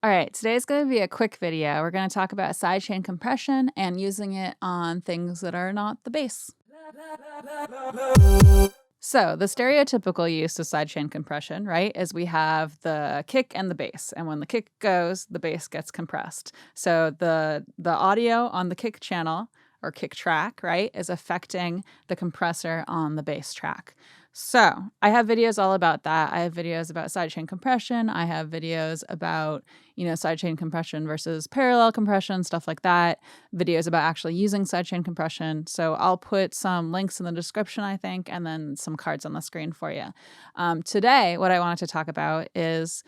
All right, today's going to be a quick video. We're going to talk about sidechain compression and using it on things that are not the bass. So the stereotypical use of sidechain compression, right, is we have the kick and the bass, and when the kick goes, the bass gets compressed. So the audio on the kick channel or kick track, right, is affecting the compressor on the bass track. So I have videos all about that. I have videos about sidechain compression. I have videos about, sidechain compression versus parallel compression, stuff like that. Videos about actually using sidechain compression. So I'll put some links in the description, I think, and then some cards on the screen for you. Today, what I wanted to talk about is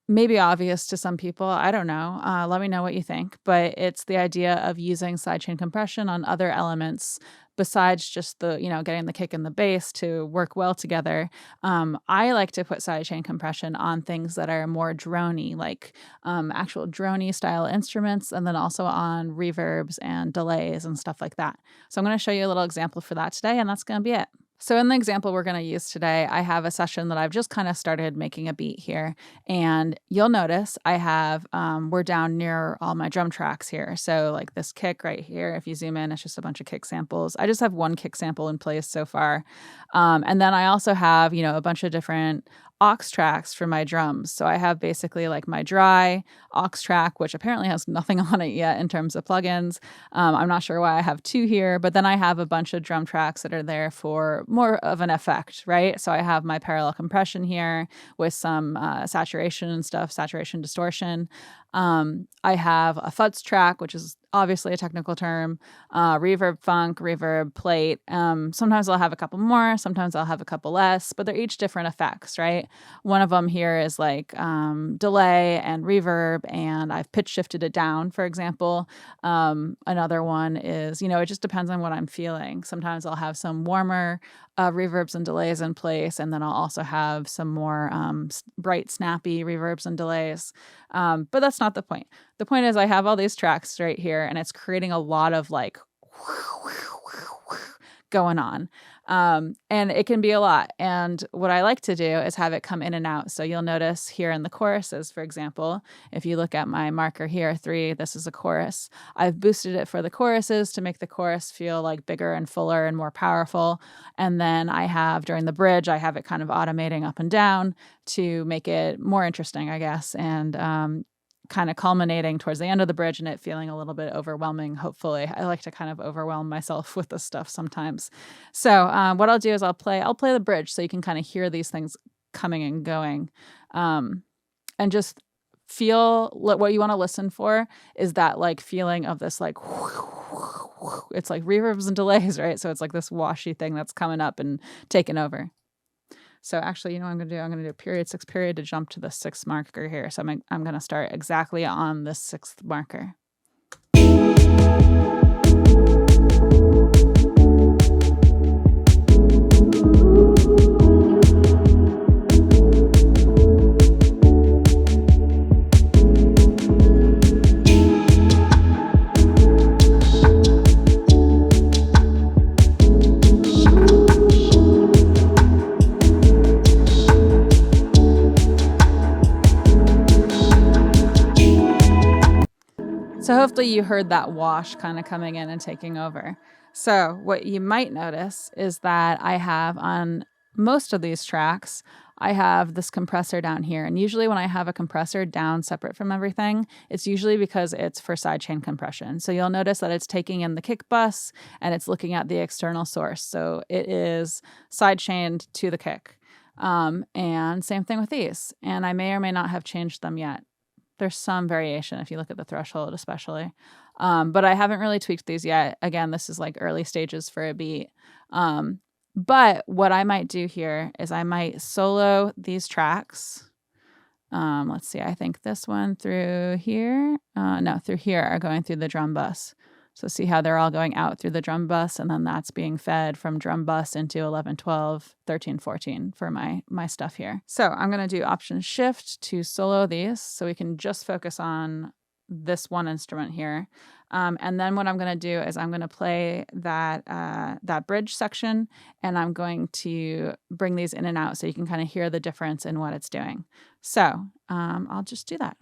maybe obvious to some people. I don't know. Let me know what you think. But it's the idea of using sidechain compression on other elements besides just the, getting the kick and the bass to work well together. I like to put sidechain compression on things that are more droney, like actual droney style instruments, and then also on reverbs and delays and stuff like that. So I'm going to show you a little example for that today, and that's going to be it. So in the example we're going to use today, I have a session that I've just kind of started making a beat here. And you'll notice I have, we're down near all my drum tracks here. So like this kick right here, if you zoom in, it's just a bunch of kick samples. I just have one kick sample in place so far. And then I also have, a bunch of different aux tracks for my drums. So I have basically like my dry aux track, which apparently has nothing on it yet in terms of plugins. I'm not sure why I have two here, but then I have a bunch of drum tracks that are there for more of an effect, right? So I have my parallel compression here with some saturation and stuff, saturation distortion. I have a fuzz track, which is obviously a technical term, reverb funk, reverb plate. Sometimes I'll have a couple more, sometimes I'll have a couple less, but they're each different effects, right? One of them here is like delay and reverb, and I've pitch shifted it down, for example. Another one is, it just depends on what I'm feeling. Sometimes I'll have some warmer reverbs and delays in place, and then I'll also have some more bright, snappy reverbs and delays. But that's not the point. The point is I have all these tracks right here, and it's creating a lot of like going on. And it can be a lot. And what I like to do is have it come in and out. So you'll notice here in the choruses, for example, if you look at my marker here, 3, this is a chorus. I've boosted it for the choruses to make the chorus feel like bigger and fuller and more powerful. And then I have during the bridge, I have it kind of automating up and down to make it more interesting, I guess. And kind of culminating towards the end of the bridge and it feeling a little bit overwhelming, hopefully. I like to kind of overwhelm myself with this stuff sometimes. So what I'll do is I'll play the bridge so you can kind of hear these things coming and going. And just feel what you want to listen for is that like feeling of this like it's like reverbs and delays, right? So it's like this washy thing that's coming up and taking over. So actually, what I'm going to do? I'm going to do period 6 period to jump to the 6th marker here. So I'm going to start exactly on the 6th marker. So hopefully you heard that wash kind of coming in and taking over. So what you might notice is that I have on most of these tracks, I have this compressor down here. And usually when I have a compressor down separate from everything, it's usually because it's for sidechain compression. So you'll notice that it's taking in the kick bus and it's looking at the external source. So it is sidechained to the kick. And same thing with these. And I may or may not have changed them yet. There's some variation if you look at the threshold especially. But I haven't really tweaked these yet. Again, this is like early stages for a beat. But what I might do here is I might solo these tracks. Let's see, I think this one through here. No, through here are going through the drum bus. So see how they're all going out through the drum bus, and then that's being fed from drum bus into 11, 12, 13, 14 for my stuff here. So I'm going to do Option Shift to solo these so we can just focus on this one instrument here. And then what I'm going to do is I'm going to play that bridge section, and I'm going to bring these in and out so you can kind of hear the difference in what it's doing. So I'll just do that.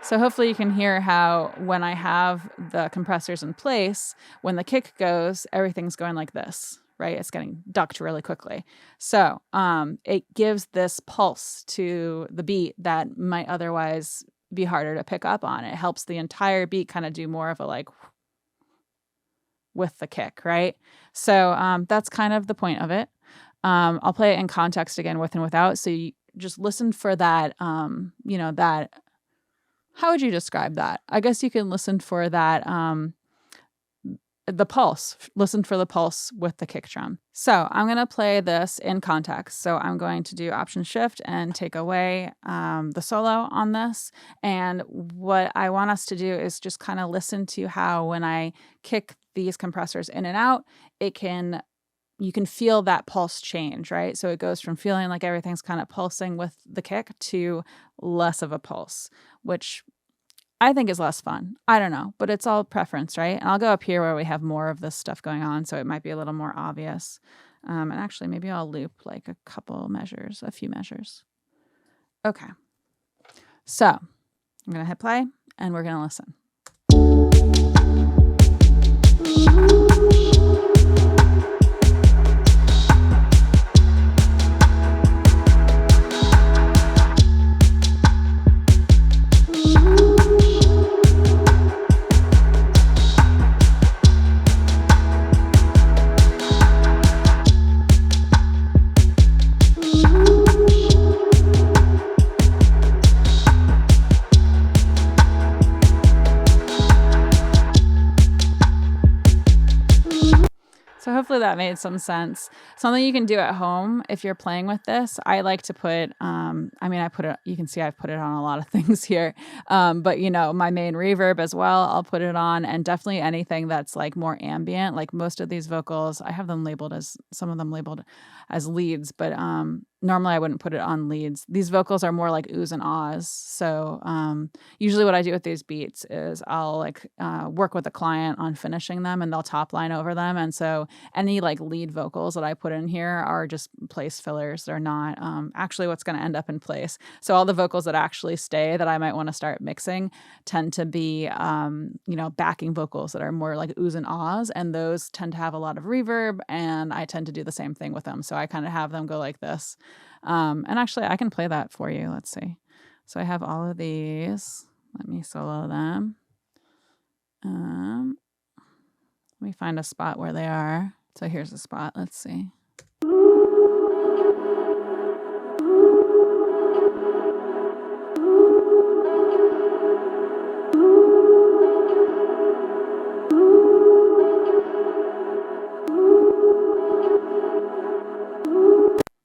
So hopefully you can hear how when I have the compressors in place, when the kick goes, everything's going like this, right? It's getting ducked really quickly. So it gives this pulse to the beat that might otherwise be harder to pick up on. It helps the entire beat kind of do more of a like with the kick, right? So that's kind of the point of it. I'll play it in context again with and without. So you just listen for that, that, how would you describe that? I guess you can listen for that, the pulse, listen for the pulse with the kick drum. So I'm going to play this in context. So I'm going to do Option Shift and take away the solo on this. And what I want us to do is just kind of listen to how when I kick these compressors in and out, you can feel that pulse change, right? So it goes from feeling like everything's kind of pulsing with the kick to less of a pulse, which I think is less fun. I don't know, but it's all preference, right? And I'll go up here where we have more of this stuff going on, so it might be a little more obvious. And actually, maybe I'll loop like a few measures. Okay. So I'm going to hit play, and we're going to listen. So hopefully that made some sense. Something you can do at home if you're playing with this. I like to put, you can see I've put it on a lot of things here. But my main reverb as well, I'll put it on, and definitely anything that's like more ambient. Like most of these vocals, I have them labeled some of them labeled as leads, but normally I wouldn't put it on leads. These vocals are more like oohs and ahs. So usually what I do with these beats is I'll work with the client on finishing them, and they'll top line over them. And so any like lead vocals that I put in here are just place fillers. They're not actually what's going to end up in place. So all the vocals that actually stay that I might want to start mixing tend to be, backing vocals that are more like oohs and ahs. And those tend to have a lot of reverb, and I tend to do the same thing with them. So I kind of have them go like this. And actually I can play that for you. Let's see. So I have all of these. Let me solo them. Let me find a spot where they are. So here's a spot. Let's see.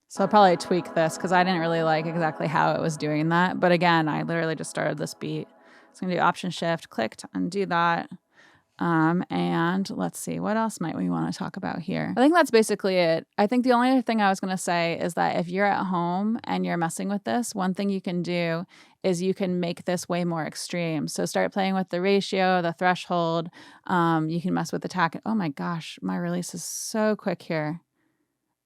So I'll probably tweak this because I didn't really like exactly how it was doing that. But again, I literally just started this beat. So I'm going to do Option Shift, click to undo that. And let's see, what else might we want to talk about here? I think that's basically it. I think the only other thing I was going to say is that if you're at home and you're messing with this, one thing you can do is you can make this way more extreme. So start playing with the ratio, the threshold. You can mess with the tack. Oh my gosh, my release is so quick here.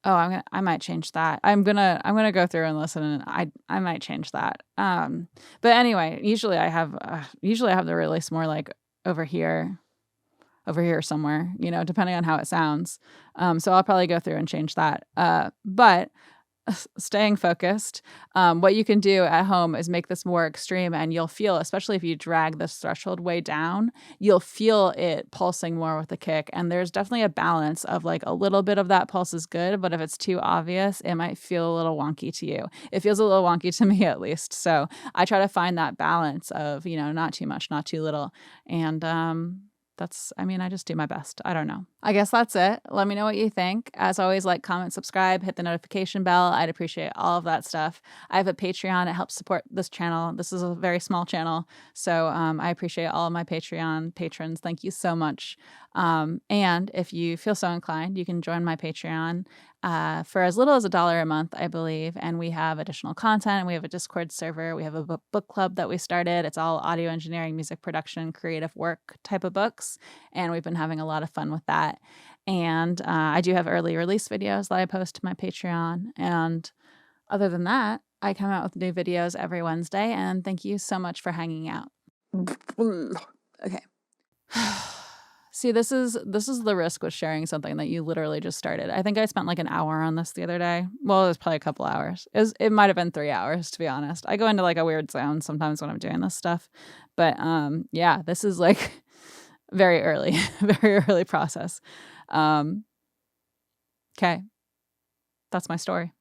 Oh, I might change that. I'm gonna go through and listen, and I might change that. But anyway, usually I have the release more like over here somewhere, depending on how it sounds. So I'll probably go through and change that. But staying focused, what you can do at home is make this more extreme, and you'll feel, especially if you drag this threshold way down, you'll feel it pulsing more with the kick. And there's definitely a balance of like a little bit of that pulse is good, but if it's too obvious, it might feel a little wonky to you. It feels a little wonky to me, at least. So I try to find that balance of, not too much, not too little. And I just do my best. I don't know. I guess that's it. Let me know what you think. As always, like, comment, subscribe, hit the notification bell. I'd appreciate all of that stuff. I have a Patreon. It helps support this channel. This is a very small channel. So I appreciate all of my Patreon patrons. Thank you so much. And if you feel so inclined, you can join my Patreon for as little as $1 a month, I believe. And we have additional content. We have a Discord server. We have a book club that we started. It's all audio engineering, music production, creative work type of books. And we've been having a lot of fun with that. And I do have early release videos that I post to my Patreon. And other than that, I come out with new videos every Wednesday. And thank you so much for hanging out. Okay. See, this is the risk with sharing something that you literally just started. I think I spent like an hour on this the other day. Well, it was probably a couple hours. It might have been 3 hours, to be honest. I go into like a weird zone sometimes when I'm doing this stuff. But yeah, this is like very early, very early process. Okay. That's my story.